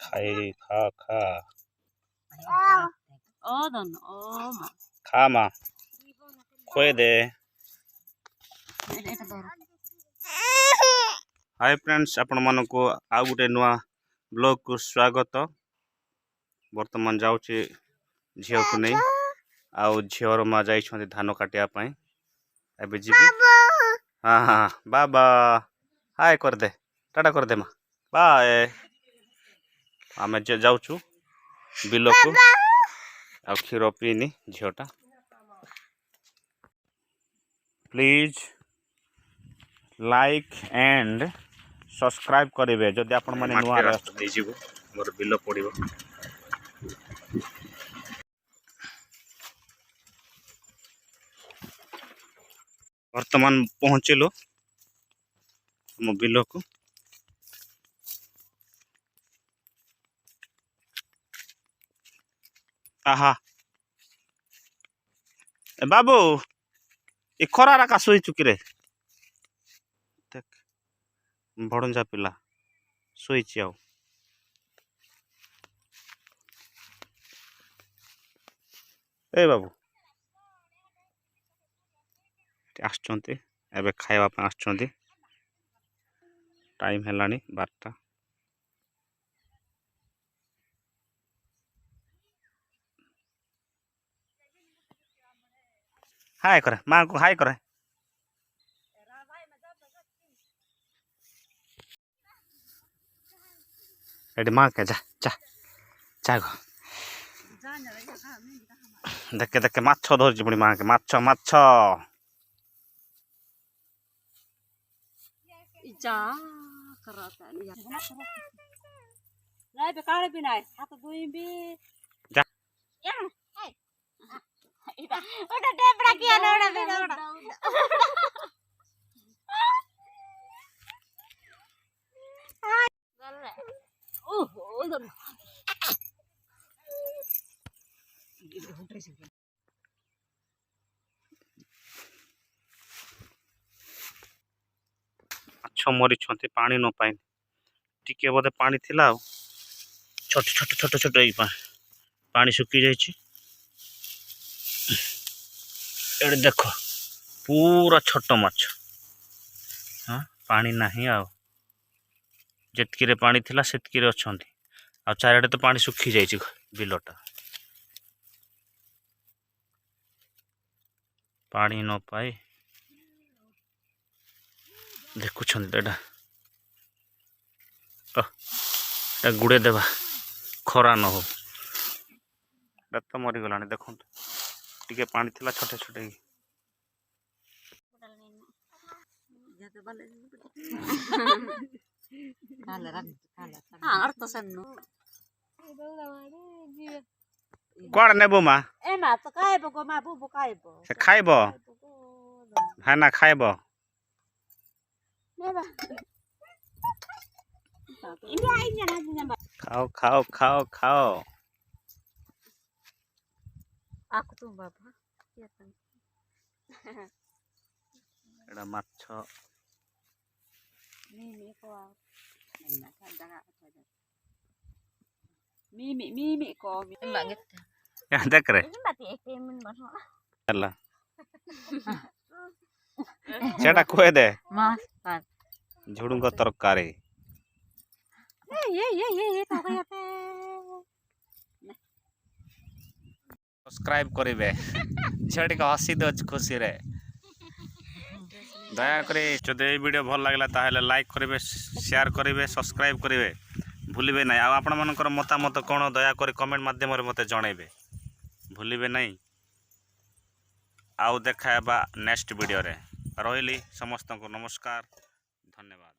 खाई खा खा खा माँ खोए दे। हाय फ्रेंड्स, आपण मन को आउ गोटे नुआ ब्लॉग को स्वागत। वर्तमान जाऊँचे झील को नहीं आउ झीवर माँ जाइछन्ति धान काटिया पाई एबे जीवी। हाँ हाँ बाबा हाय कर दे, टाटा कर दे माँ बाय। आम जाऊँ बिल को आ क्षीर पीनी zeta. Please like and subscribe करेंगे जदि आपण माने नुआ रास्ता दे जीवो मोर बिल पड़िबो। वर्तमान पहुँचलो मो बिल को। आहा ए बाबू ए खरारा का सोई चुकी रे देख भड़ंजा पिला सोईची आउ। ए बाबू आसचंती एबे खाइबा पे आसचंती। टाइम हेलानी 12टा। हाय करे मां को हाय करे। एडी मां के जा जा जा गो देखे देखे माछ धरछि पुणी मां के माछ माछ जा करता नहीं नहीं पे काले भी नहीं हाथ दुई भी जा या हाय ओटा टेपड़ा किया ना ओटा भी ओटा ओहो इधर माछ मरी छंती पानी न पाई टिके बोधे पानी थिला छोट छोट छोट छोट पानी सुखी जाइए। एडे देखो पूरा छोट माछ। हाँ पानी नहीं आ जेतकी पानी थिला सेतकी अछंती आ चारिडे तो पानी सुखी जाइए बिलटा। पानी न पाई देखुछंती एटा गुड़े देवा खरा न हो तो मरी गलानी देखो टिके पानी थिला छोटे छोटे कौन नेबो माँ ए मा तो खाइबो गो मा बुबु खाइबो से खाइबो है ना खाइबो नेबा इंडिया इंडिया ना जिना खाओ खाओ खाओ खाओ आकु तुम बाबा एड़ा माछ Mimi ko Mimi ko banget ya देख रे सेटा खोए दे mas kan झुडुंग तरकारी ये सब्सक्राइब करिवे झेडी का हसी दो खुशी रे दया करी जदि वीडियो भल लागला ताहेले लाइक करिवे शेयर करिवे सब्सक्राइब करिवे भूलिबे नहीं। आ आपण मानकर मतामत कोन दया करी कमेंट माध्यम रे मते जणैबे भूलिबे नहीं। आउ देखाबा नेक्स्ट वीडियो रे रहिली समस्त को नमस्कार धन्यवाद।